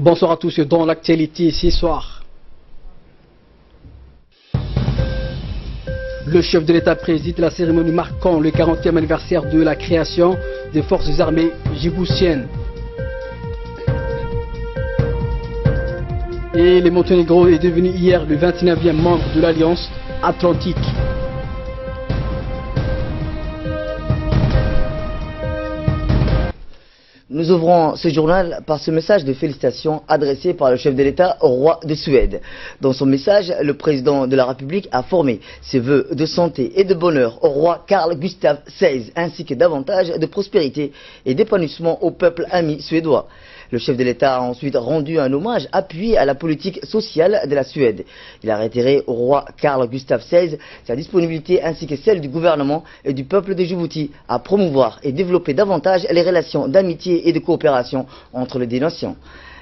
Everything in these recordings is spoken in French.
Bonsoir à tous dans l'actualité ce soir. Le chef de l'État préside la cérémonie marquant le 40e anniversaire de la création des forces armées djiboutiennes. Et le Monténégro est devenu hier le 29e membre de l'Alliance Atlantique. Nous ouvrons ce journal par ce message de félicitations adressé par le chef de l'État au roi de Suède. Dans son message, le président de la République a formé ses vœux de santé et de bonheur au roi Carl Gustaf XVI, ainsi que davantage de prospérité et d'épanouissement au peuple ami suédois. Le chef de l'État a ensuite rendu un hommage appuyé à la politique sociale de la Suède. Il a réitéré au roi Carl Gustaf XVI sa disponibilité ainsi que celle du gouvernement et du peuple de Djibouti à promouvoir et développer davantage les relations d'amitié et de coopération entre les deux nations.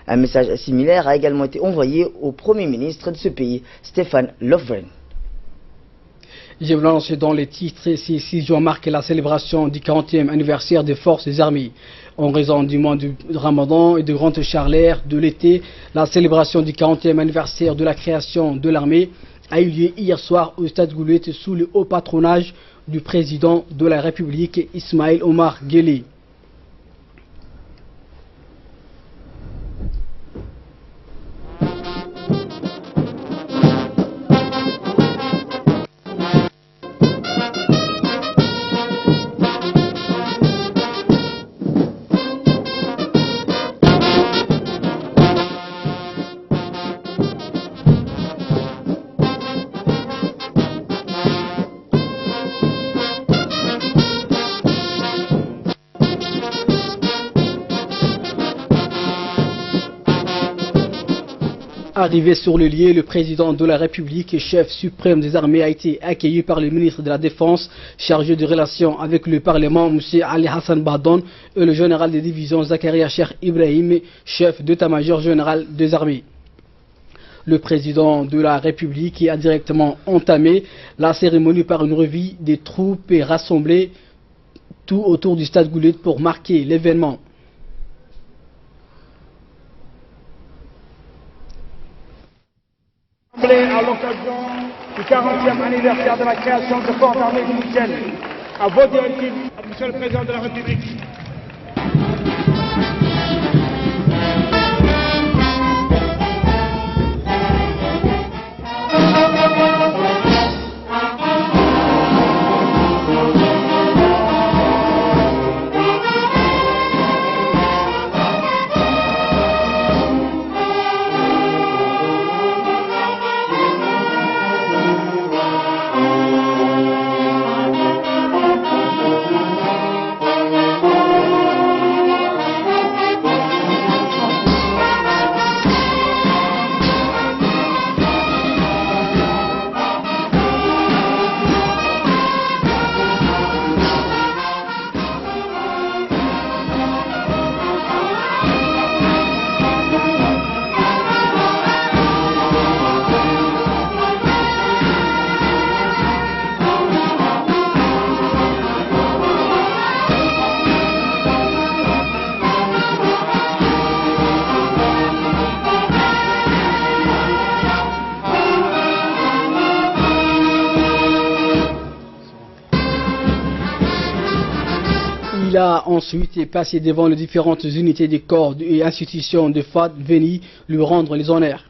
Un message similaire a également été envoyé au Premier ministre de ce pays, Stefan Löfven. Je vous lance dans les titres. Ce 6 juin marque la célébration du 40e anniversaire des forces armées. En raison du mois du Ramadan et de grandes chaleurs de l'été, la célébration du 40e anniversaire de la création de l'armée a eu lieu hier soir au stade Goulet sous le haut patronage du président de la République, Ismaël Omar Guelleh. Arrivé sur le lieu, le président de la République et chef suprême des armées a été accueilli par le ministre de la Défense chargé de relations avec le Parlement, M. Ali Hassan Bahdon, et le général des divisions Zakaria Cheikh Ibrahim, chef d'état-major général des armées. Le président de la République a directement entamé la cérémonie par une revue des troupes et rassemblé tout autour du stade Goulet pour marquer l'événement. À l'occasion du 40e anniversaire de la création de forces armées djiboutiennes, à vos directives, Monsieur le Président de la République. Il a ensuite passé devant les différentes unités des corps et institutions de FAD venues lui rendre les honneurs.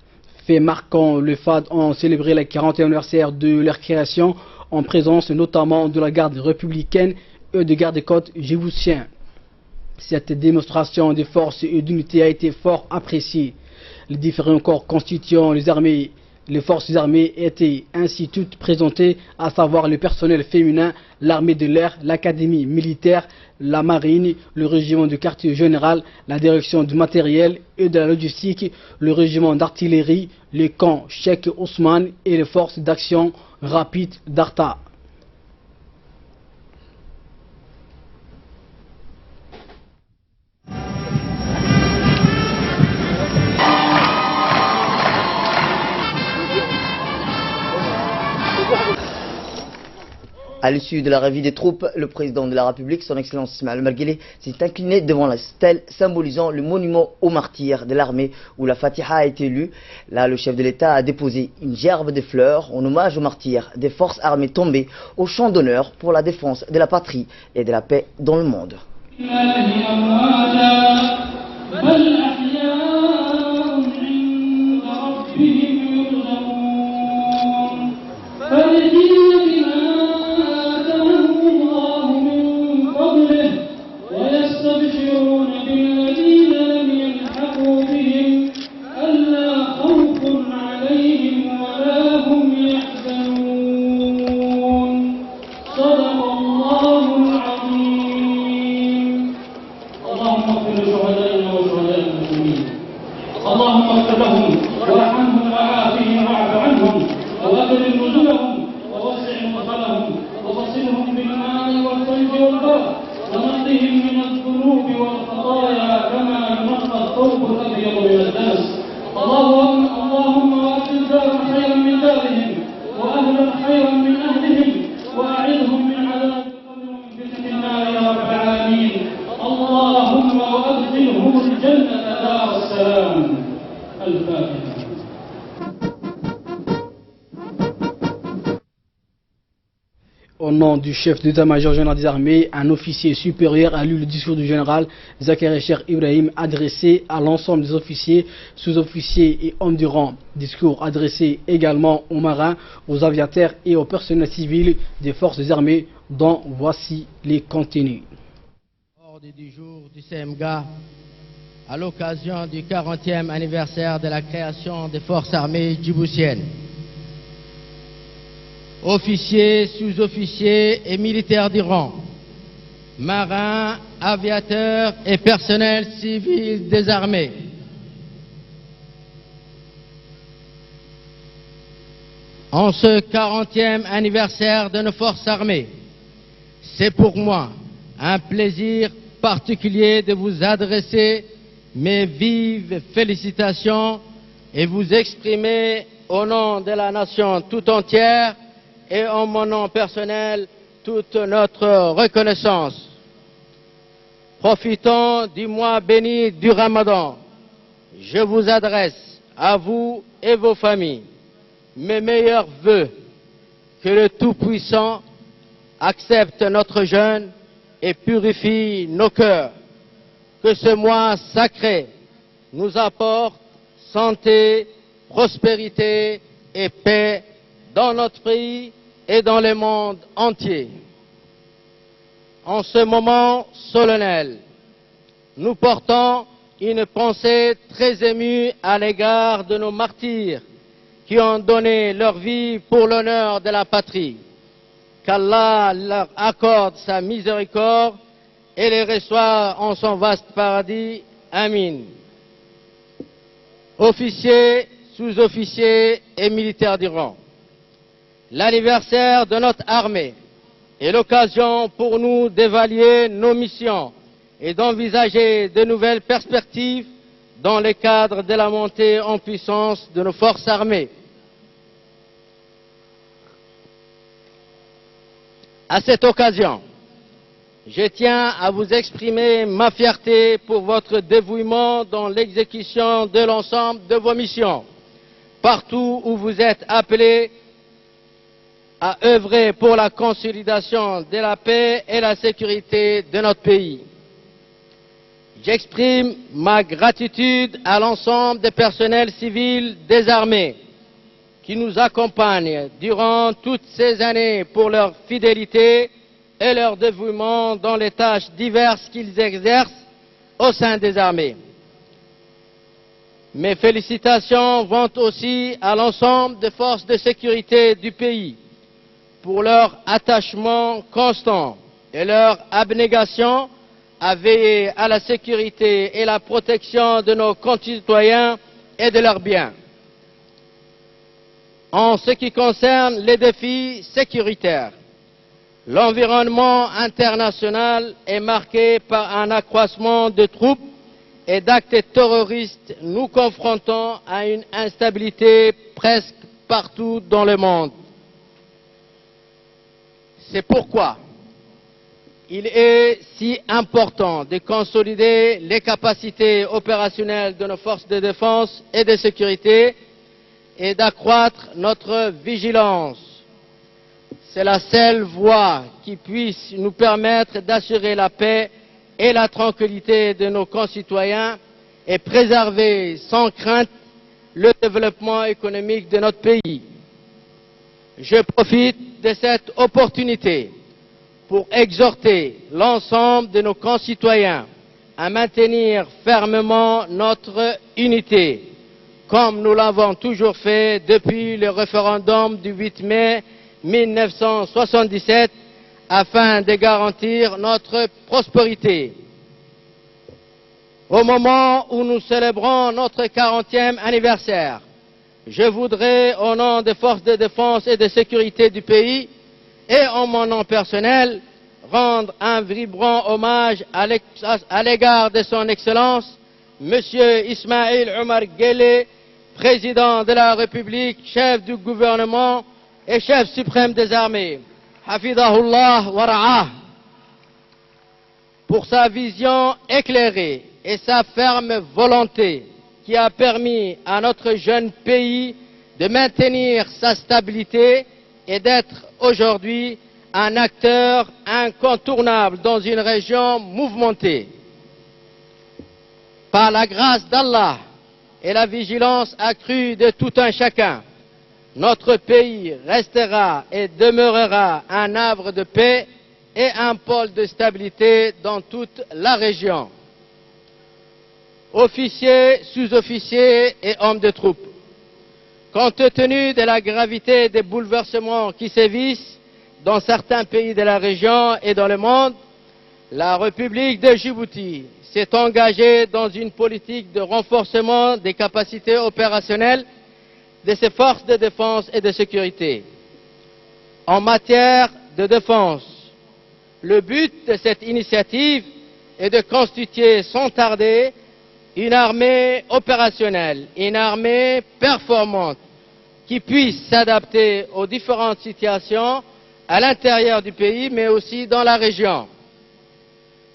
Fait marquant, le FAD ont célébré le 40e anniversaire de leur création en présence notamment de la garde républicaine et de gardes-côtes djiboutiens. Cette démonstration de force et d'unité a été fort appréciée. Les différents corps constituant les forces armées étaient ainsi toutes présentées, à savoir le personnel féminin, l'armée de l'air, l'académie militaire, la marine, le régiment du quartier général, la direction du matériel et de la logistique, le régiment d'artillerie, les camps Cheikh Ousmane et les forces d'action rapide d'Arta. À l'issue de la revue des troupes, le président de la République, son Excellence Ismaël Omar Guelleh, s'est incliné devant la stèle symbolisant le monument aux martyrs de l'armée où la Fatiha a été lue. Là, le chef de l'État a déposé une gerbe de fleurs en hommage aux martyrs des forces armées tombées au champ d'honneur pour la défense de la patrie et de la paix dans le monde. اللهم اغفر لهم وارحمهم وعافهم واعف عنهم واكرم نزلهم ووسع مدخلهم وغسلهم بالماء والثلج والبرد ونقهم من الذنوب والخطايا كما ينقى الثوب الابيض من الدنس. اللهم واكل دارا خيرا من دارهم واهلا خيرا من اهلهم واعذهم من عذاب القبر ومن فتنه النار يا رب العالمين. اللهم وادخلهم الجنه دار السلام. Au nom du chef d'état-major général des armées, un officier supérieur a lu le discours du général Zakari Cheikh Ibrahim adressé à l'ensemble des officiers, sous-officiers et hommes du rang. Discours adressé également aux marins, aux aviateurs et au personnel civil des forces des armées, dont voici les contenus. Ordre du jour du CMGA, à l'occasion du 40e anniversaire de la création des forces armées djiboutiennes. Officiers, sous-officiers et militaires du rang, marins, aviateurs et personnel civil des armées. En ce 40e anniversaire de nos forces armées, c'est pour moi un plaisir particulier de vous adresser mes vives félicitations et vous exprimer au nom de la nation tout entière et en mon nom personnel toute notre reconnaissance. Profitons du mois béni du Ramadan. Je vous adresse à vous et vos familles mes meilleurs vœux. Que le Tout-Puissant accepte notre jeûne et purifie nos cœurs. Que ce mois sacré nous apporte santé, prospérité et paix dans notre pays et dans le monde entier. En ce moment solennel, nous portons une pensée très émue à l'égard de nos martyrs qui ont donné leur vie pour l'honneur de la patrie. Qu'Allah leur accorde sa miséricorde et les reçoit en son vaste paradis. Amin. Officiers, sous-officiers et militaires du rang, l'anniversaire de notre armée est l'occasion pour nous d'évaluer nos missions et d'envisager de nouvelles perspectives dans le cadre de la montée en puissance de nos forces armées. À cette occasion, je tiens à vous exprimer ma fierté pour votre dévouement dans l'exécution de l'ensemble de vos missions, partout où vous êtes appelés à œuvrer pour la consolidation de la paix et la sécurité de notre pays. J'exprime ma gratitude à l'ensemble des personnels civils des armées qui nous accompagnent durant toutes ces années pour leur fidélité et leur dévouement dans les tâches diverses qu'ils exercent au sein des armées. Mes félicitations vont aussi à l'ensemble des forces de sécurité du pays pour leur attachement constant et leur abnégation à veiller à la sécurité et la protection de nos concitoyens et de leurs biens. En ce qui concerne les défis sécuritaires, l'environnement international est marqué par un accroissement de troupes et d'actes terroristes, nous confrontant à une instabilité presque partout dans le monde. C'est pourquoi il est si important de consolider les capacités opérationnelles de nos forces de défense et de sécurité et d'accroître notre vigilance. C'est la seule voie qui puisse nous permettre d'assurer la paix et la tranquillité de nos concitoyens et préserver sans crainte le développement économique de notre pays. Je profite de cette opportunité pour exhorter l'ensemble de nos concitoyens à maintenir fermement notre unité, comme nous l'avons toujours fait depuis le référendum du 8 mai 1977, afin de garantir notre prospérité. Au moment où nous célébrons notre 40e anniversaire, je voudrais, au nom des forces de défense et de sécurité du pays, et en mon nom personnel, rendre un vibrant hommage à l'égard de son Excellence, Monsieur Ismaïl Omar Guelleh, Président de la République, chef du gouvernement et chef suprême des armées, Hafidahullah wa ra'ah, pour sa vision éclairée et sa ferme volonté qui a permis à notre jeune pays de maintenir sa stabilité et d'être aujourd'hui un acteur incontournable dans une région mouvementée. Par la grâce d'Allah et la vigilance accrue de tout un chacun, notre pays restera et demeurera un havre de paix et un pôle de stabilité dans toute la région. Officiers, sous-officiers et hommes de troupes, compte tenu de la gravité des bouleversements qui sévissent dans certains pays de la région et dans le monde, la République de Djibouti s'est engagée dans une politique de renforcement des capacités opérationnelles de ses forces de défense et de sécurité. En matière de défense, le but de cette initiative est de constituer sans tarder une armée opérationnelle, une armée performante qui puisse s'adapter aux différentes situations à l'intérieur du pays, mais aussi dans la région.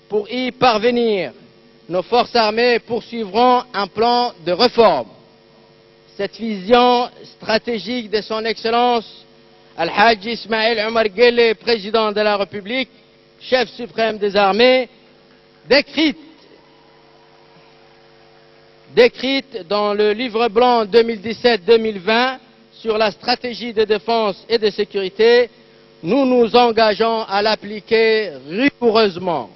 Pour y parvenir, nos forces armées poursuivront un plan de réforme. Cette vision stratégique de son Excellence Al-Hajj Ismaïl Omar Guelleh, Président de la République, chef suprême des armées, décrite dans le livre blanc 2017-2020 sur la stratégie de défense et de sécurité, nous nous engageons à l'appliquer rigoureusement.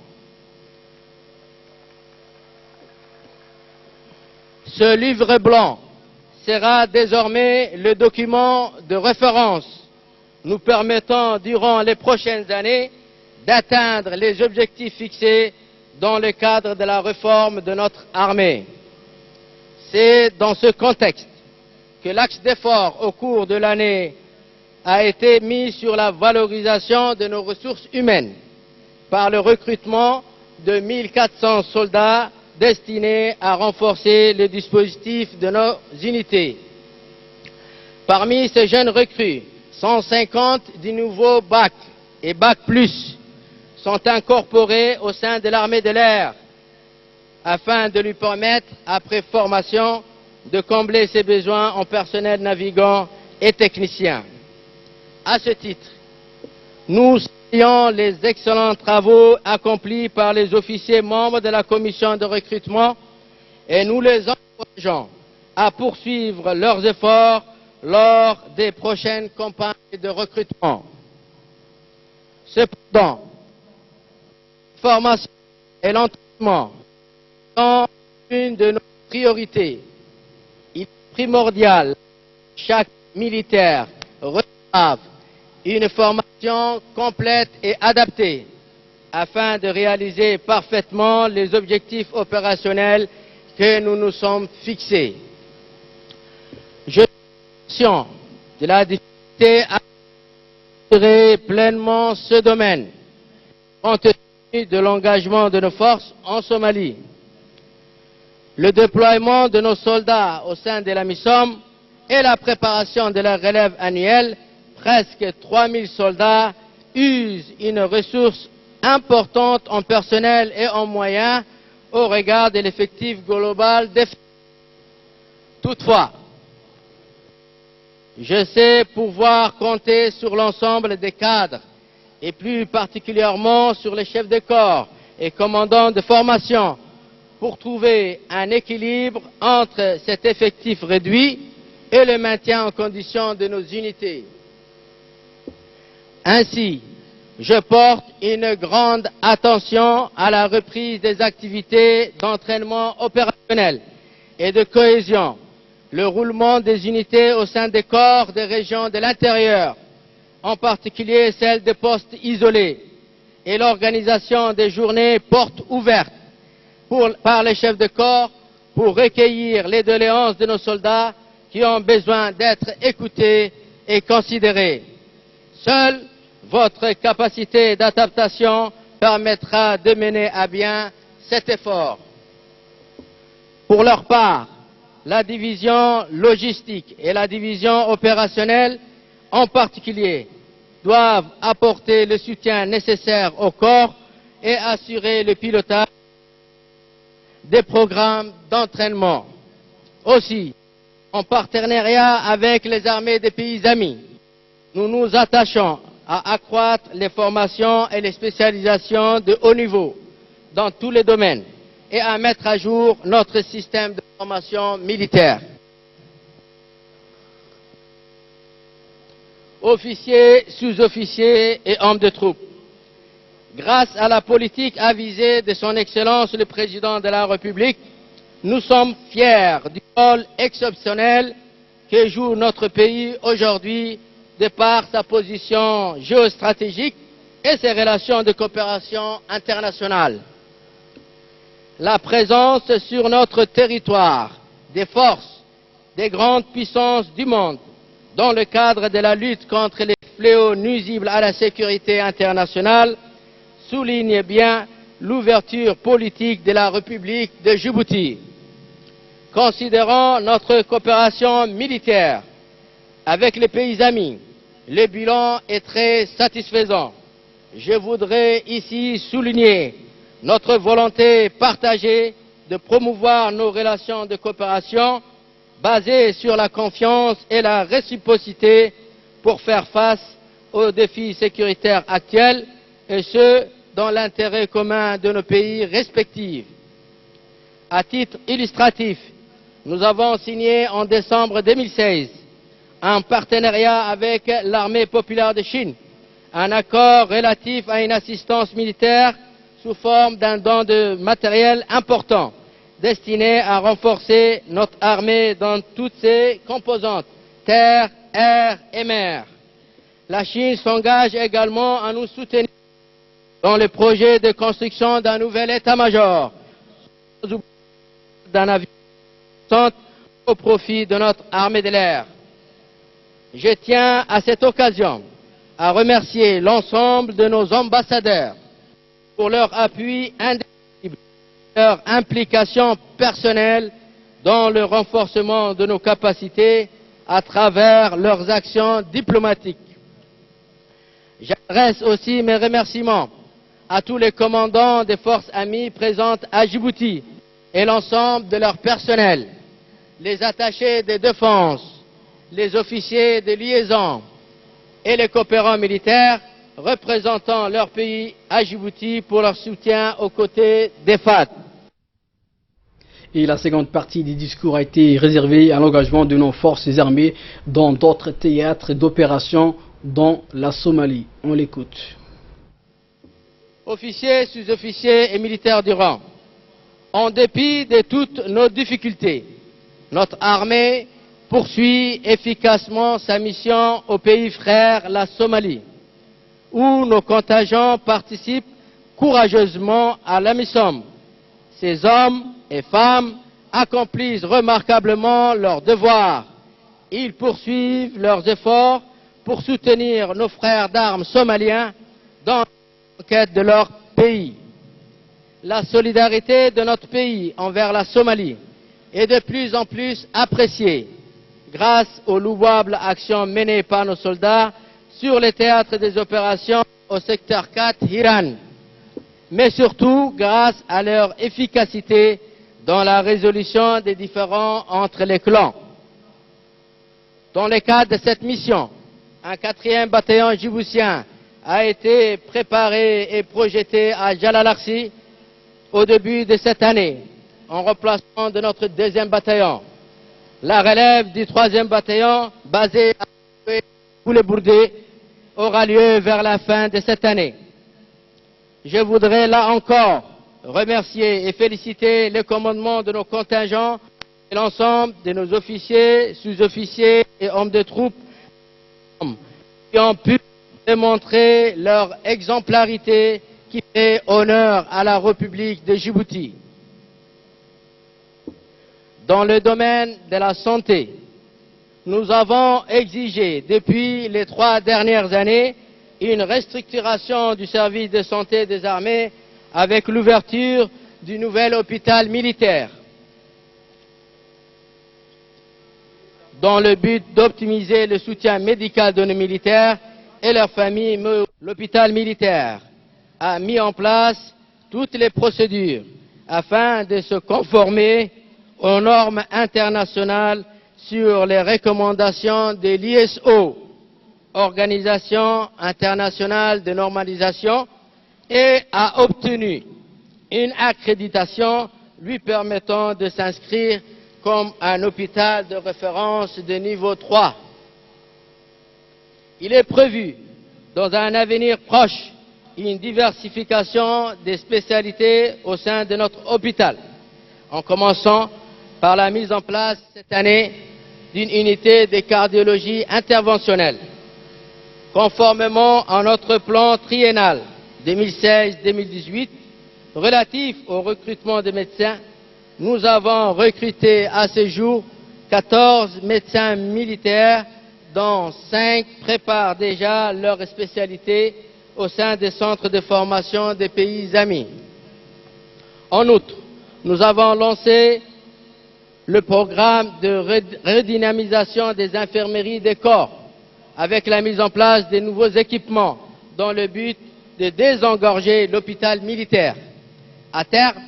Ce livre blanc sera désormais le document de référence nous permettant durant les prochaines années d'atteindre les objectifs fixés dans le cadre de la réforme de notre armée. C'est dans ce contexte que l'axe d'effort au cours de l'année a été mis sur la valorisation de nos ressources humaines par le recrutement de 1400 soldats destinés à renforcer le dispositif de nos unités. Parmi ces jeunes recrues, 150 du nouveau BAC et BAC+, sont incorporés au sein de l'armée de l'air afin de lui permettre, après formation, de combler ses besoins en personnel navigant et technicien. À ce titre, nous saluons les excellents travaux accomplis par les officiers membres de la commission de recrutement et nous les encourageons à poursuivre leurs efforts lors des prochaines campagnes de recrutement. Cependant, la formation et l'entraînement sont une de nos priorités. Il est primordial que chaque militaire reçoive une formation complète et adaptée afin de réaliser parfaitement les objectifs opérationnels que nous nous sommes fixés. Je suis conscient de la difficulté à assurer pleinement ce domaine, compte tenu de l'engagement de nos forces en Somalie. Le déploiement de nos soldats au sein de la MISOM et la préparation de la relève annuelle, presque 3000 soldats, use une ressource importante en personnel et en moyens au regard de l'effectif global des forces. Toutefois, je sais pouvoir compter sur l'ensemble des cadres et plus particulièrement sur les chefs de corps et commandants de formation pour trouver un équilibre entre cet effectif réduit et le maintien en condition de nos unités. Ainsi, je porte une grande attention à la reprise des activités d'entraînement opérationnel et de cohésion, le roulement des unités au sein des corps des régions de l'intérieur, en particulier celles des postes isolés, et l'organisation des journées portes ouvertes par les chefs de corps pour recueillir les doléances de nos soldats qui ont besoin d'être écoutés et considérés. Seule votre capacité d'adaptation permettra de mener à bien cet effort. Pour leur part, la division logistique et la division opérationnelle en particulier doivent apporter le soutien nécessaire au corps et assurer le pilotage des programmes d'entraînement. Aussi, en partenariat avec les armées des pays amis, nous nous attachons à accroître les formations et les spécialisations de haut niveau dans tous les domaines et à mettre à jour notre système de formation militaire. Officiers, sous-officiers et hommes de troupes, grâce à la politique avisée de son Excellence le Président de la République, nous sommes fiers du rôle exceptionnel que joue notre pays aujourd'hui de par sa position géostratégique et ses relations de coopération internationale. La présence sur notre territoire des forces des grandes puissances du monde dans le cadre de la lutte contre les fléaux nuisibles à la sécurité internationale souligne bien l'ouverture politique de la République de Djibouti. Considérant notre coopération militaire avec les pays amis, le bilan est très satisfaisant. Je voudrais ici souligner notre volonté partagée de promouvoir nos relations de coopération basées sur la confiance et la réciprocité pour faire face aux défis sécuritaires actuels et ce, dans l'intérêt commun de nos pays respectifs. À titre illustratif, nous avons signé en décembre 2016 un partenariat avec l'armée populaire de Chine, un accord relatif à une assistance militaire sous forme d'un don de matériel important destiné à renforcer notre armée dans toutes ses composantes, terre, air et mer. La Chine s'engage également à nous soutenir dans le projet de construction d'un nouvel état-major d'un avion au profit de notre armée de l'air. Je tiens à cette occasion à remercier l'ensemble de nos ambassadeurs pour leur appui indéfectible, leur implication personnelle dans le renforcement de nos capacités à travers leurs actions diplomatiques. J'adresse aussi mes remerciements à tous les commandants des forces amies présentes à Djibouti et l'ensemble de leur personnel, les attachés de défense, les officiers de liaison et les coopérants militaires représentant leur pays à Djibouti pour leur soutien aux côtés des FAD. Et la seconde partie du discours a été réservée à l'engagement de nos forces armées dans d'autres théâtres d'opération dans la Somalie. On l'écoute. Officiers, sous-officiers et militaires du rang, en dépit de toutes nos difficultés, notre armée poursuit efficacement sa mission au pays frère, la Somalie, où nos contingents participent courageusement à la mission. Ces hommes et femmes accomplissent remarquablement leurs devoirs. Ils poursuivent leurs efforts pour soutenir nos frères d'armes somaliens dans la conquête de leur pays. La solidarité de notre pays envers la Somalie est de plus en plus appréciée grâce aux louables actions menées par nos soldats sur les théâtres des opérations au secteur 4 Hiran, mais surtout grâce à leur efficacité dans la résolution des différends entre les clans. Dans le cadre de cette mission, un 4e bataillon djiboutien a été préparé et projeté à Jalalarsi au début de cette année, en remplacement de notre 2e bataillon. La relève du 3e bataillon, basé à Boulé-Bourdé, aura lieu vers la fin de cette année. Je voudrais là encore remercier et féliciter le commandement de nos contingents et l'ensemble de nos officiers, sous-officiers et hommes de troupes qui ont pu démontrer leur exemplarité qui fait honneur à la République de Djibouti. Dans le domaine de la santé, nous avons exigé depuis les 3 dernières années une restructuration du service de santé des armées avec l'ouverture du nouvel hôpital militaire, dans le but d'optimiser le soutien médical de nos militaires et leurs familles. L'hôpital militaire a mis en place toutes les procédures afin de se conformer aux normes internationales sur les recommandations de l'ISO, Organisation internationale de normalisation, et a obtenu une accréditation lui permettant de s'inscrire comme un hôpital de référence de niveau 3. Il est prévu, dans un avenir proche, une diversification des spécialités au sein de notre hôpital, en commençant par la mise en place cette année d'une unité de cardiologie interventionnelle. Conformément à notre plan triennal 2016-2018 relatif au recrutement de médecins, nous avons recruté à ce jour 14 médecins militaires, dont 5 préparent déjà leur spécialité au sein des centres de formation des pays amis. En outre, nous avons lancé le programme de redynamisation des infirmeries des corps, avec la mise en place de nouveaux équipements dans le but de désengorger l'hôpital militaire. À terme,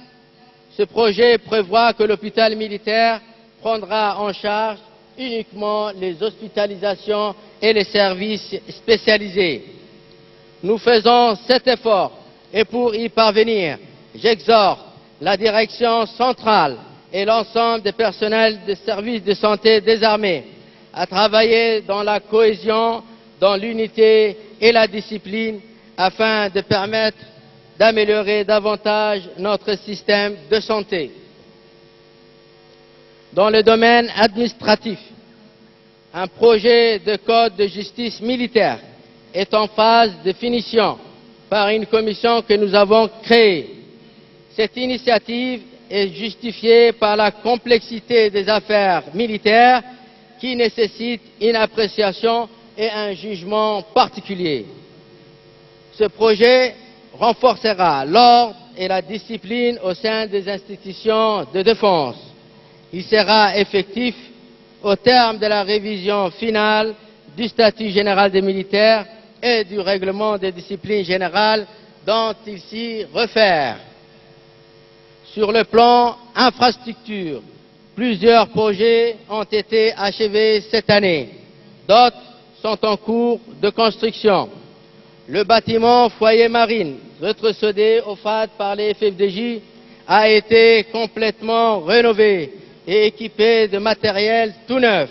ce projet prévoit que l'hôpital militaire prendra en charge uniquement les hospitalisations et les services spécialisés. Nous faisons cet effort et pour y parvenir, j'exhorte la direction centrale et l'ensemble des personnels des services de santé des armées à travailler dans la cohésion, dans l'unité et la discipline afin de permettre d'améliorer davantage notre système de santé. Dans le domaine administratif, un projet de code de justice militaire est en phase de finition par une commission que nous avons créée. Cette initiative est justifiée par la complexité des affaires militaires qui nécessitent une appréciation et un jugement particulier. Ce projet renforcera l'ordre et la discipline au sein des institutions de défense. Il sera effectif au terme de la révision finale du statut général des militaires et du règlement des disciplines générales dont il s'y réfère. Sur le plan infrastructure, plusieurs projets ont été achevés cette année. D'autres sont en cours de construction. Le bâtiment foyer marine, retrocédé au FAD par les FFDJ, a été complètement rénové et équipé de matériel tout neuf.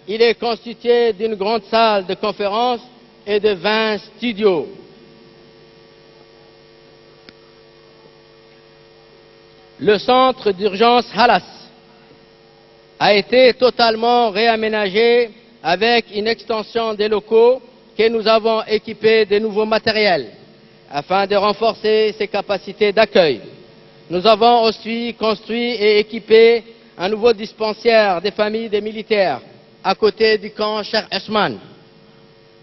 Il est constitué d'une grande salle de conférence et de 20 studios. Le centre d'urgence Halas a été totalement réaménagé avec une extension des locaux que nous avons équipés de nouveaux matériels afin de renforcer ses capacités d'accueil. Nous avons aussi construit et équipé un nouveau dispensaire des familles des militaires à côté du camp Cheikh Ousmane.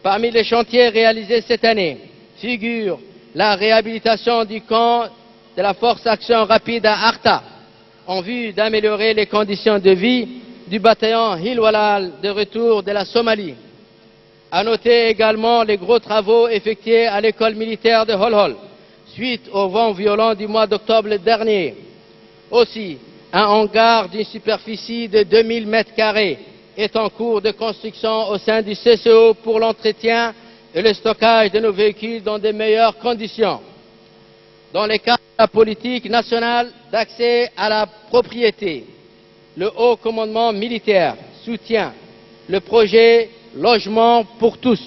Parmi les chantiers réalisés cette année figure la réhabilitation du camp de la force action rapide à Arta en vue d'améliorer les conditions de vie du bataillon Hilwalal de retour de la Somalie. À noter également les gros travaux effectués à l'école militaire de Holhol, suite au vent violent du mois d'octobre dernier. Aussi, un hangar d'une superficie de 2000 m² est en cours de construction au sein du CCO pour l'entretien et le stockage de nos véhicules dans de meilleures conditions. Dans le cadre de la politique nationale d'accès à la propriété, le Haut Commandement militaire soutient le projet Logement pour tous,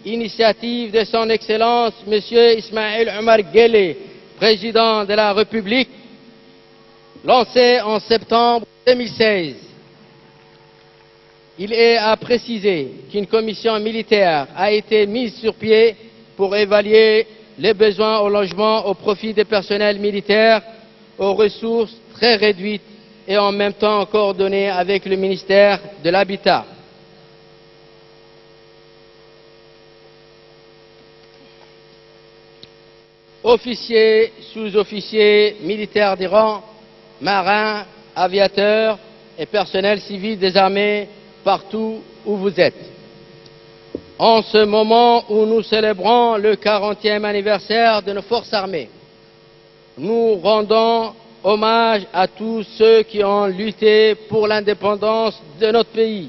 initiative de son Excellence M. Ismaël Omar Guelleh, président de la République, lancé en septembre 2016. Il est à préciser qu'une commission militaire a été mise sur pied pour évaluer les besoins au logement au profit des personnels militaires aux ressources très réduites et en même temps coordonnées avec le ministère de l'Habitat. Officiers, sous-officiers, militaires des rangs, marins, aviateurs et personnel civil des armées partout où vous êtes. En ce moment où nous célébrons le 40e anniversaire de nos forces armées, nous rendons hommage à tous ceux qui ont lutté pour l'indépendance de notre pays.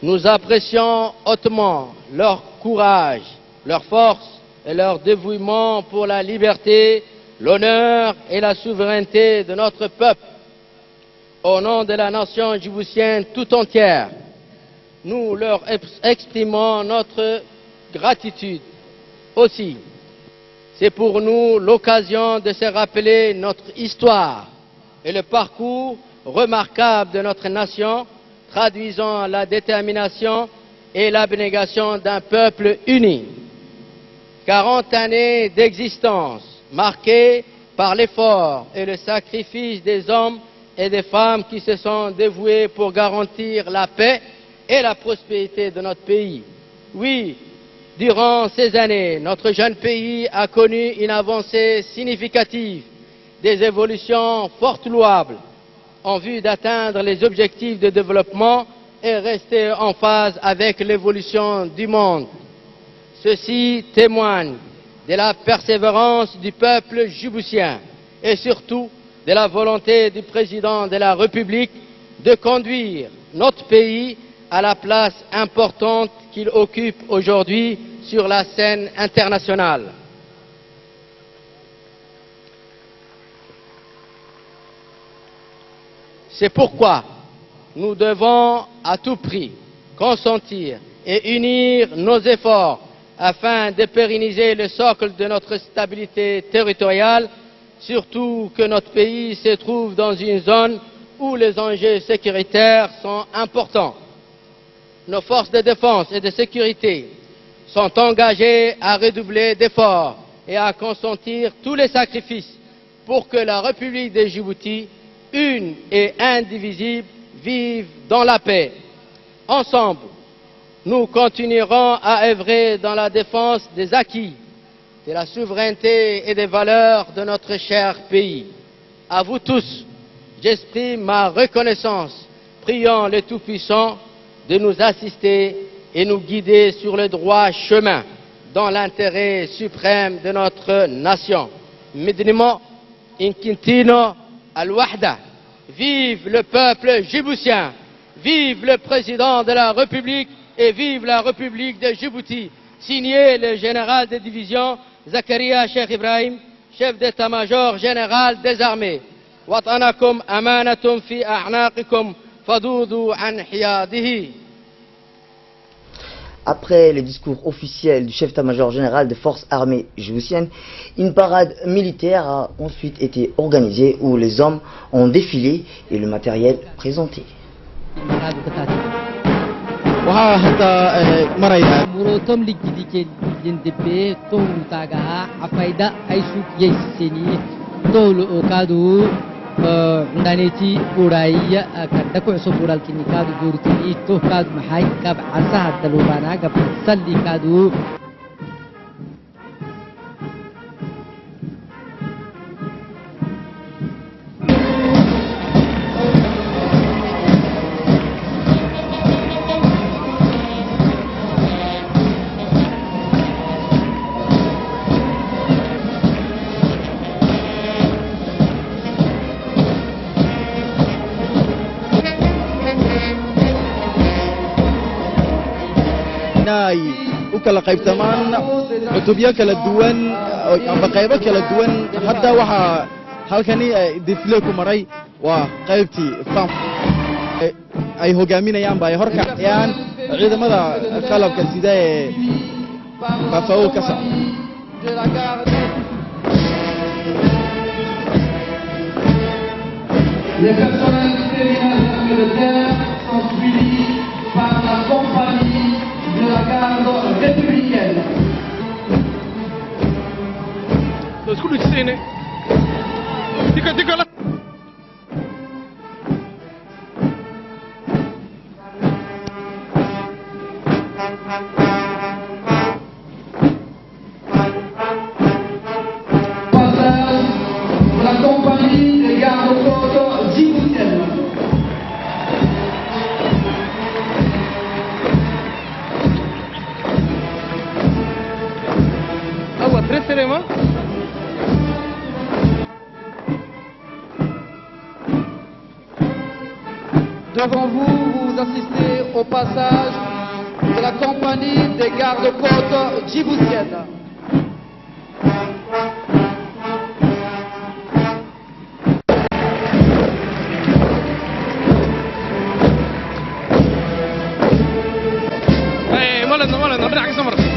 Nous apprécions hautement leur courage, leur force et leur dévouement pour la liberté, l'honneur et la souveraineté de notre peuple. Au nom de la nation djiboutienne tout entière, nous leur exprimons notre gratitude. Aussi, c'est pour nous l'occasion de se rappeler notre histoire et le parcours remarquable de notre nation, traduisant la détermination et l'abnégation d'un peuple uni. 40 années d'existence marquées par l'effort et le sacrifice des hommes et des femmes qui se sont dévoués pour garantir la paix et la prospérité de notre pays. Oui, durant ces années, notre jeune pays a connu une avancée significative, des évolutions fort louables en vue d'atteindre les objectifs de développement et rester en phase avec l'évolution du monde. Ceci témoigne de la persévérance du peuple djiboutien et surtout de la volonté du président de la République de conduire notre pays à la place importante qu'il occupe aujourd'hui sur la scène internationale. C'est pourquoi nous devons à tout prix consentir et unir nos efforts afin de pérenniser le socle de notre stabilité territoriale, surtout que notre pays se trouve dans une zone où les enjeux sécuritaires sont importants. Nos forces de défense et de sécurité sont engagées à redoubler d'efforts et à consentir tous les sacrifices pour que la République de Djibouti, une et indivisible, vive dans la paix. Ensemble, nous continuerons à œuvrer dans la défense des acquis, de la souveraineté et des valeurs de notre cher pays. À vous tous, j'exprime ma reconnaissance, priant le Tout-Puissant de nous assister et nous guider sur le droit chemin dans l'intérêt suprême de notre nation. Midnimo Inkintino Al-Wahda. Vive le peuple djiboutien, vive le président de la République et vive la République de Djibouti. Signé le général de division Zakaria Cheikh Ibrahim, chef d'état-major général des armées. Watanakum amanatum fi a'naqikum fadoudu an hiyadihi. Après le discours officiel du chef d'état-major général des forces armées djiboutiennes, une parade militaire a ensuite été organisée où les hommes ont défilé et le matériel présenté. waxaa hadda maraya murotom ligidike jindebe tohutagaha afayda aysuk yeyseni tolu okadu ndaneti uraiya kadda ku cusub uralkini kadu guurtini tohkadu maxay kab casaha dalubana gab salli kadu ay u kala qaybtamaan cutubyo kala duwan amba qaybo kala duwan. Hadda waxaa halkani difle ku maray waa qaybtii ay hogaaminayaan ay horkacayaan ciidamada qalabka sida ee Bafao ka socda. Les personnels vétérinaires militaires sont suivis par la compagnie de la garde républicaine. La compagnie des gardes-côtes djiboutiennes. Devant vous, vous assistez au passage de la compagnie des gardes-côtes djiboutiennes.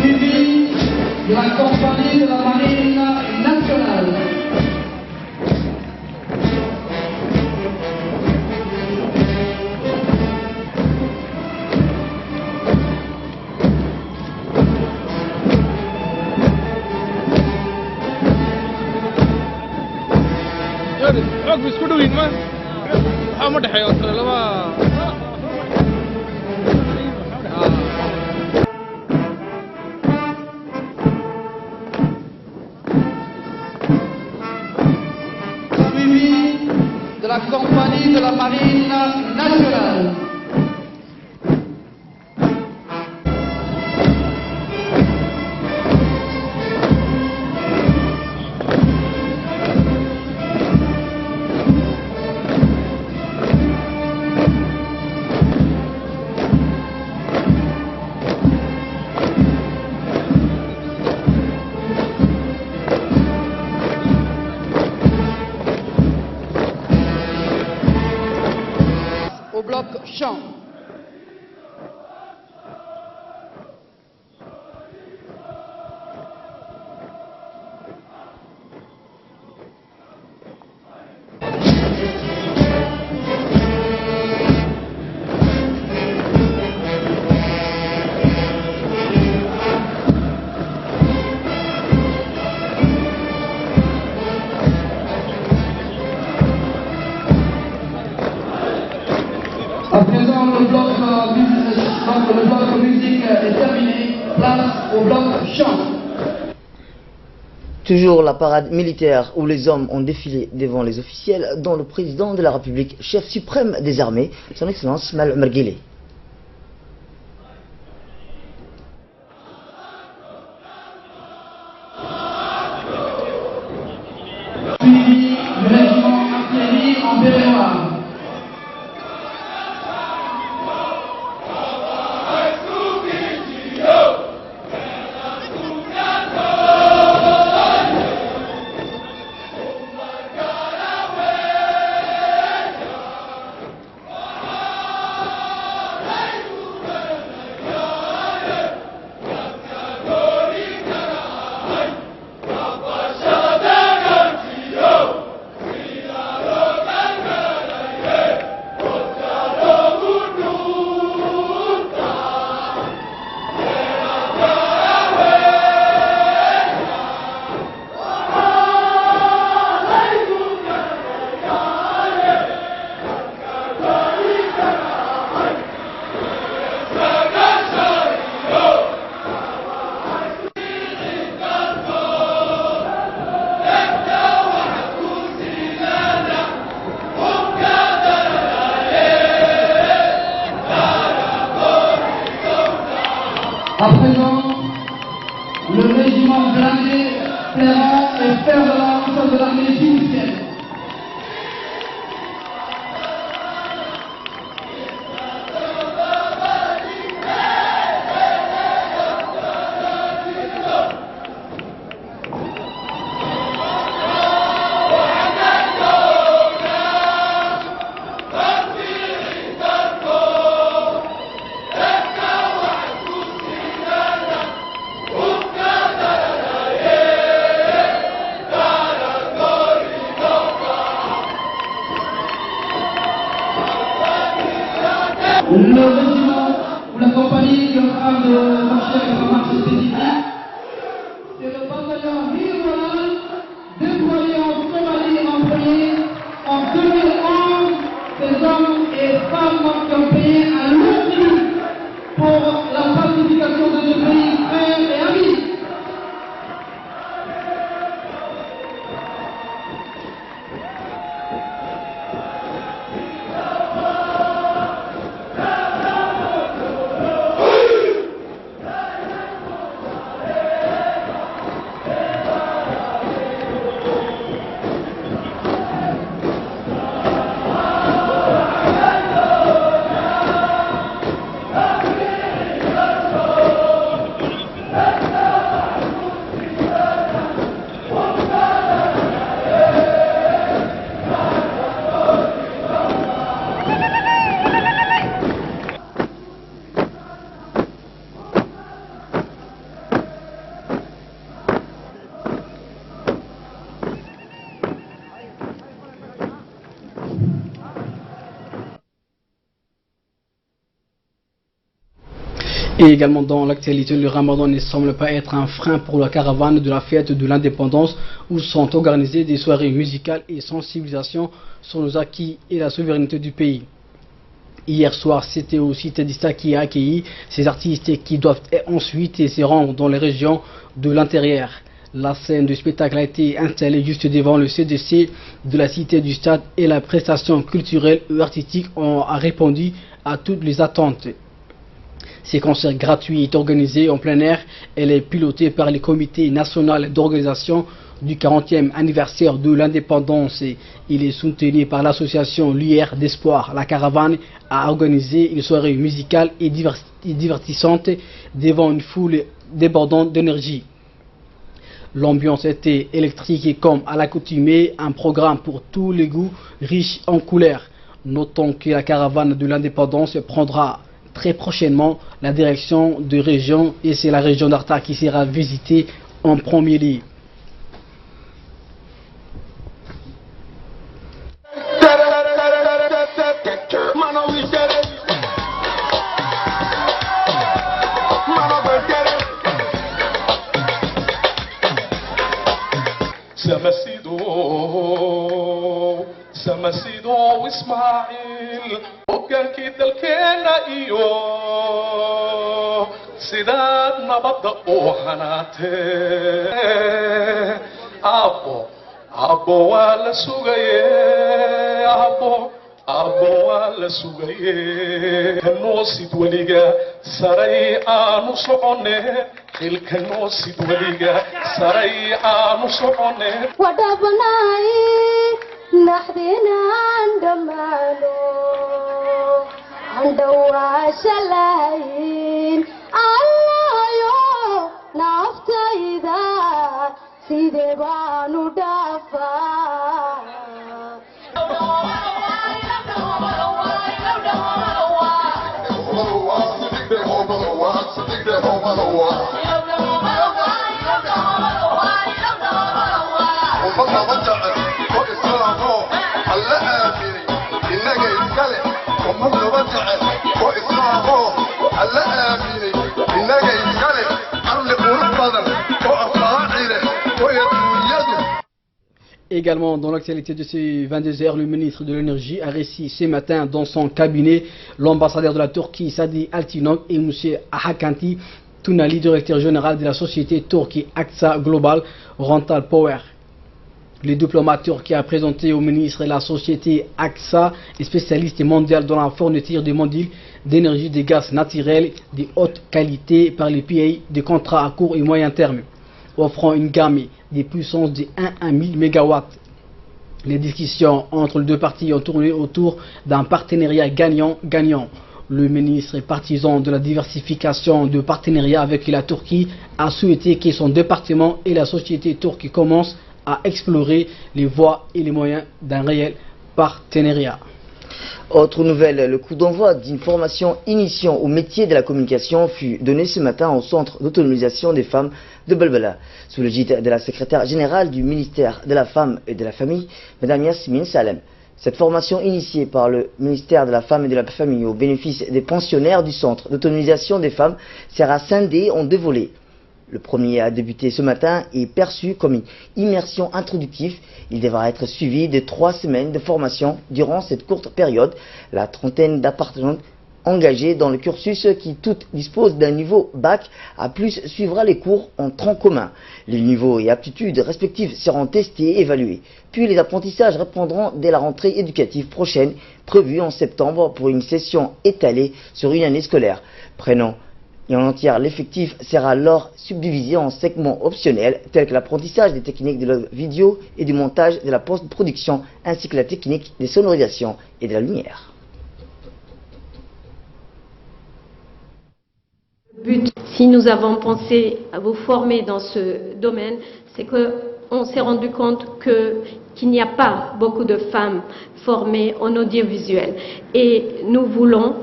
Suivi de la compagnie de la marine nationale. Suivi de la compagnie de la marine nationale. Au bloc champ. À présent, le bloc musique est terminé. Place au bloc chant. Toujours la parade militaire où les hommes ont défilé devant les officiels, dont le président de la République, chef suprême des armées, son Excellence Mal Merguele. Suivi du régiment artillerie en béret noir. À présent, le régiment blindé terrain et fer de lance de l'armée djiboutienne. Et également dans l'actualité, le ramadan ne semble pas être un frein pour la caravane de la fête de l'indépendance où sont organisées des soirées musicales et sensibilisation sur nos acquis et la souveraineté du pays. Hier soir, c'était au Cité d'Ista qui a accueilli ces artistes qui doivent ensuite se rendre dans les régions de l'intérieur. La scène du spectacle a été installée juste devant le CDC de la Cité du Stade et la prestation culturelle et artistique a répondu à toutes les attentes. Ces concerts gratuits sont organisés en plein air et est piloté par le comité national d'organisation du 40e anniversaire de l'indépendance. Il est soutenu par l'association Lumière d'Espoir. La caravane a organisé une soirée musicale et divertissante devant une foule débordante d'énergie. L'ambiance était électrique et comme à l'accoutumée, un programme pour tous les goûts riche en couleurs. Notons que la caravane de l'indépendance prendra très prochainement la direction de région et c'est la région d'Arta qui sera visitée en premier lieu. سمسيدو إسماعيل وكان كده الكينا إيو سيدات نبض وحناتي أبو ولا سوغي أبو ولا سوغي كنوسي وليغا سراي آنو سعوني خيل كنوسي وليغا سراي آنو سعوني ودبناي نحدنا عندمانو عندواش لاين الله يو نفتيدا سيدي بانو دافا Également, dans l'actualité de ces 22h, le ministre de l'Énergie a reçu ce matin dans son cabinet l'ambassadeur de la Turquie, Sadi Altinok, et M. Hakanti Tunali, directeur général de la société turque AXA Global Rental Power. Le diplomate turc a présenté au ministre la société AXA, spécialiste mondiale dans la fourniture de modules d'énergie de gaz naturel de haute qualité par les pays de contrats à court et moyen terme, offrant une gamme de puissance de 1 à 1000 MW. Les discussions entre les deux parties ont tourné autour d'un partenariat gagnant-gagnant. Le ministre partisan de la diversification de partenariats avec la Turquie a souhaité que son département et la société turque commencent à explorer les voies et les moyens d'un réel partenariat. Autre nouvelle, le coup d'envoi d'une formation initiant au métier de la communication fut donné ce matin au centre d'autonomisation des femmes de Belbela, sous le gîte de la secrétaire générale du ministère de la Femme et de la Famille, Mme Yasmine Salem. Cette formation initiée par le ministère de la Femme et de la Famille au bénéfice des pensionnaires du centre d'autonomisation des femmes sera scindée en 2 volets. Le premier a débuté ce matin et est perçu comme une immersion introductive. Il devra être suivi de 3 semaines de formation. Durant cette courte période, la trentaine d'appartenantes engagées dans le cursus qui toutes disposent d'un niveau bac à plus suivra les cours en tronc commun. Les niveaux et aptitudes respectifs seront testés et évalués. Puis les apprentissages reprendront dès la rentrée éducative prochaine, prévue en septembre pour une session étalée sur une année scolaire. Prenant et en entière, l'effectif sera alors subdivisé en segments optionnels tels que l'apprentissage des techniques de la vidéo et du montage de la post-production ainsi que la technique des sonorisations et de la lumière. Le but, si nous avons pensé à vous former dans ce domaine, c'est qu'on s'est rendu compte qu'il n'y a pas beaucoup de femmes formées en audiovisuel. Et nous voulons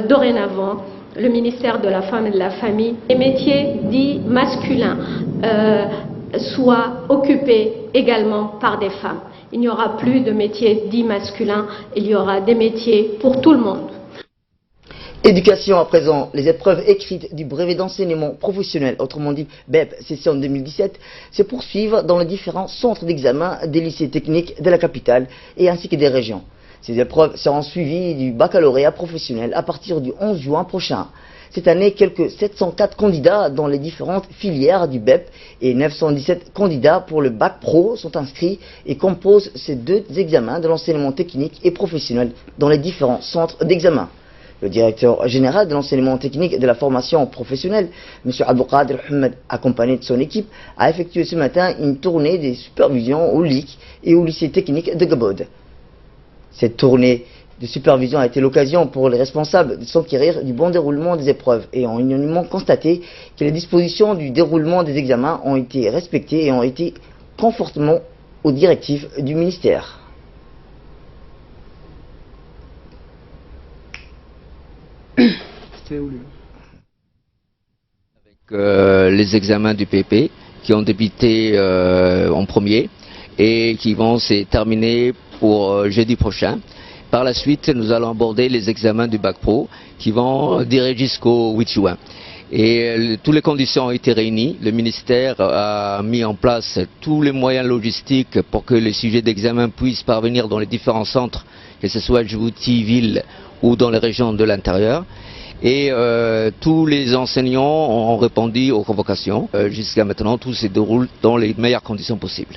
dorénavant, le ministère de la Femme et de la Famille, les métiers dits masculins soient occupés également par des femmes. Il n'y aura plus de métiers dits masculins, il y aura des métiers pour tout le monde. Éducation à présent, les épreuves écrites du brevet d'enseignement professionnel, autrement dit BEP, session 2017, se poursuivent dans les différents centres d'examen des lycées techniques de la capitale et ainsi que des régions. Ces épreuves seront suivies du baccalauréat professionnel à partir du 11 juin prochain. Cette année, quelques 704 candidats dans les différentes filières du BEP et 917 candidats pour le bac pro sont inscrits et composent ces deux examens de l'enseignement technique et professionnel dans les différents centres d'examen. Le directeur général de l'enseignement technique et de la formation professionnelle, M. Abdelkader Ahmed, accompagné de son équipe, a effectué ce matin une tournée des supervisions au LIC et au lycée technique de Gabod. Cette tournée de supervision a été l'occasion pour les responsables de s'enquérir du bon déroulement des épreuves et ont unanimement constaté que les dispositions du déroulement des examens ont été respectées et ont été conformément aux directives du ministère. Avec les examens du PP qui ont débuté en premier et qui vont se terminer pour jeudi prochain. Par la suite, nous allons aborder les examens du bac pro qui vont durer jusqu'au 8 juin. Et toutes les conditions ont été réunies. Le ministère a mis en place tous les moyens logistiques pour que les sujets d'examen puissent parvenir dans les différents centres, que ce soit à Djibouti, ville ou dans les régions de l'intérieur. Et tous les enseignants ont répondu aux convocations. Jusqu'à maintenant, tout se déroule dans les meilleures conditions possibles.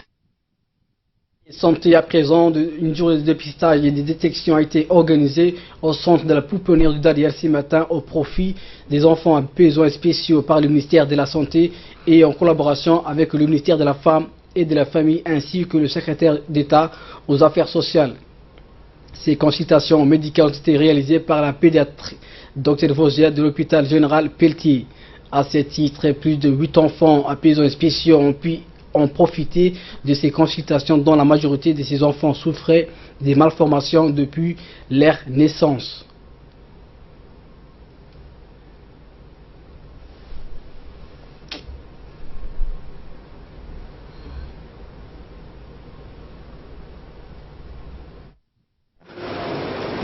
Santé à présent, une journée de dépistage et de détection a été organisée au centre de la pouponnière du Dadiel ce matin au profit des enfants à besoins spéciaux par le ministère de la Santé et en collaboration avec le ministère de la Femme et de la Famille ainsi que le secrétaire d'État aux Affaires sociales. Ces consultations médicales ont été réalisées par la pédiatre Dr Vosgia de l'hôpital général Pelletier. À ce titre, plus de 8 enfants à besoins spéciaux ont profité de ces consultations dont la majorité de ces enfants souffraient des malformations depuis leur naissance.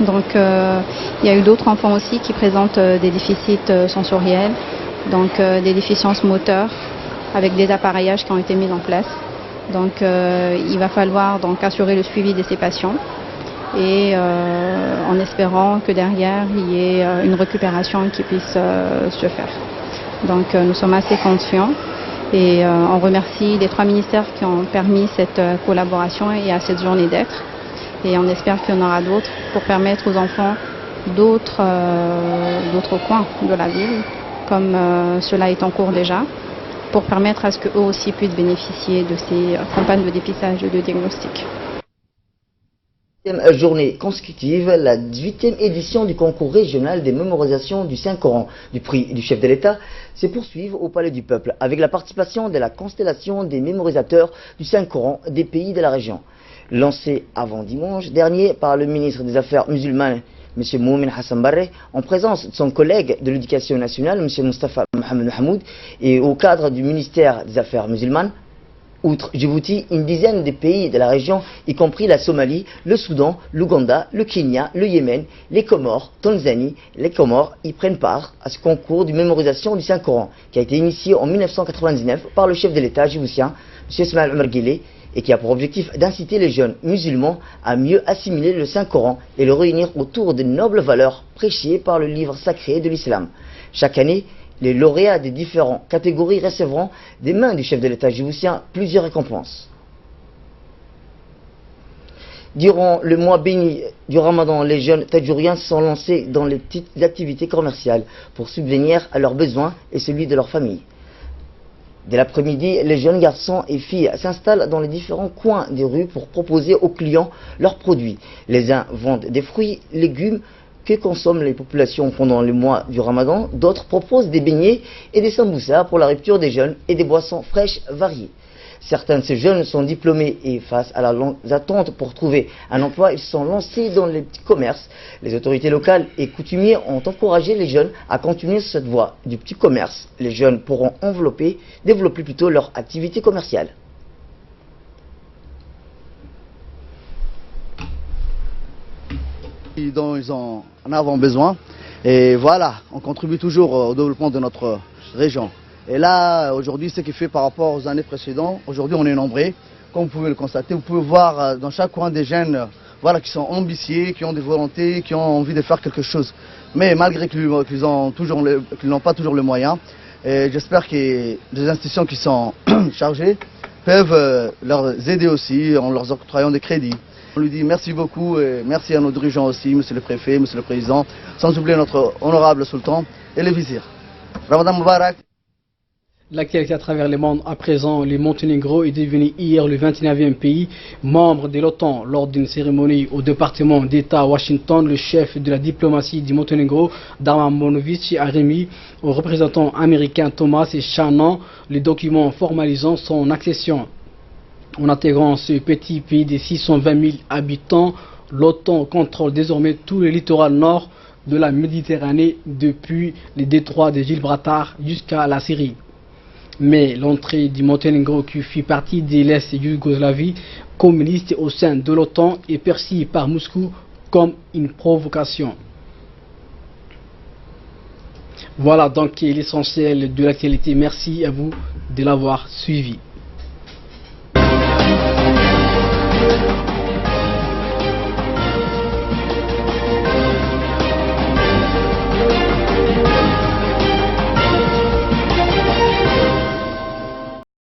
Donc il y a eu d'autres enfants aussi qui présentent des déficits sensoriels, donc des déficiences moteurs avec des appareillages qui ont été mis en place. Donc il va falloir donc assurer le suivi de ces patients et en espérant que derrière il y ait une récupération qui puisse se faire. Donc nous sommes assez confiants et on remercie les 3 ministères qui ont permis cette collaboration et à cette journée d'être. Et on espère qu'il y en aura d'autres pour permettre aux enfants d'autres coins de la ville, comme cela est en cours déjà, pour permettre à ce qu'eux aussi puissent bénéficier de ces campagnes de dépistage et de diagnostic. Journée consécutive, la 18e édition du concours régional des mémorisations du Saint-Coran du prix du chef de l'État se poursuit au Palais du Peuple avec la participation de la constellation des mémorisateurs du Saint-Coran des pays de la région. Lancé avant dimanche dernier par le ministre des Affaires musulmanes, M. Moumin Hassan Barre, en présence de son collègue de l'Éducation nationale, M. Mustafa Mohamed Hamoud, et au cadre du ministère des Affaires musulmanes. Outre Djibouti, une dizaine de pays de la région, y compris la Somalie, le Soudan, l'Ouganda, le Kenya, le Yémen, les Comores, Tanzanie, les Comores y prennent part à ce concours de mémorisation du Saint-Coran qui a été initié en 1999 par le chef de l'État djiboutien, M. Ismaël Omar Guelleh, et qui a pour objectif d'inciter les jeunes musulmans à mieux assimiler le Saint-Coran et le réunir autour de nobles valeurs prêchées par le livre sacré de l'islam. Chaque année, les lauréats des différentes catégories recevront des mains du chef de l'État djiboutien plusieurs récompenses. Durant le mois béni du Ramadan, les jeunes tadjouriens se sont lancés dans les petites activités commerciales pour subvenir à leurs besoins et celui de leur famille. Dès l'après-midi, les jeunes garçons et filles s'installent dans les différents coins des rues pour proposer aux clients leurs produits. Les uns vendent des fruits, légumes que consomment les populations pendant le mois du Ramadan. D'autres proposent des beignets et des samboussas pour la rupture des jeûnes et des boissons fraîches variées. Certains de ces jeunes sont diplômés et face à la longue attente pour trouver un emploi, ils se sont lancés dans les petits commerces. Les autorités locales et coutumiers ont encouragé les jeunes à continuer sur cette voie du petit commerce. Les jeunes pourront développer plutôt leur activité commerciale. Dont ils en ont besoin. Et voilà, on contribue toujours au développement de notre région. Et là, aujourd'hui, ce qui fait par rapport aux années précédentes, aujourd'hui on est nombreux. Comme vous pouvez le constater, vous pouvez voir dans chaque coin des jeunes voilà, qui sont ambitieux, qui ont des volontés, qui ont envie de faire quelque chose. Mais malgré qu'ils n'ont pas toujours les moyens, j'espère que les institutions qui sont chargées peuvent leur aider aussi en leur octroyant des crédits. On lui dit merci beaucoup et merci à nos dirigeants aussi, monsieur le préfet, monsieur le président, sans oublier notre honorable sultan et les vizirs. Ramadan Mubarak. L'actualité à travers le monde à présent, le Monténégro est devenu hier le 29e pays membre de l'OTAN. Lors d'une cérémonie au département d'État à Washington, le chef de la diplomatie du Monténégro, Darman Monovic, a remis au représentant américain Thomas Shannon le document formalisant son accession. En intégrant ce petit pays de 620 000 habitants, l'OTAN contrôle désormais tout le littoral nord de la Méditerranée depuis le détroit de Gibraltar jusqu'à la Syrie. Mais l'entrée du Monténégro, qui fit partie de l'Est Yougoslavie communiste au sein de l'OTAN, est perçue par Moscou comme une provocation. Voilà donc l'essentiel de l'actualité. Merci à vous de l'avoir suivi.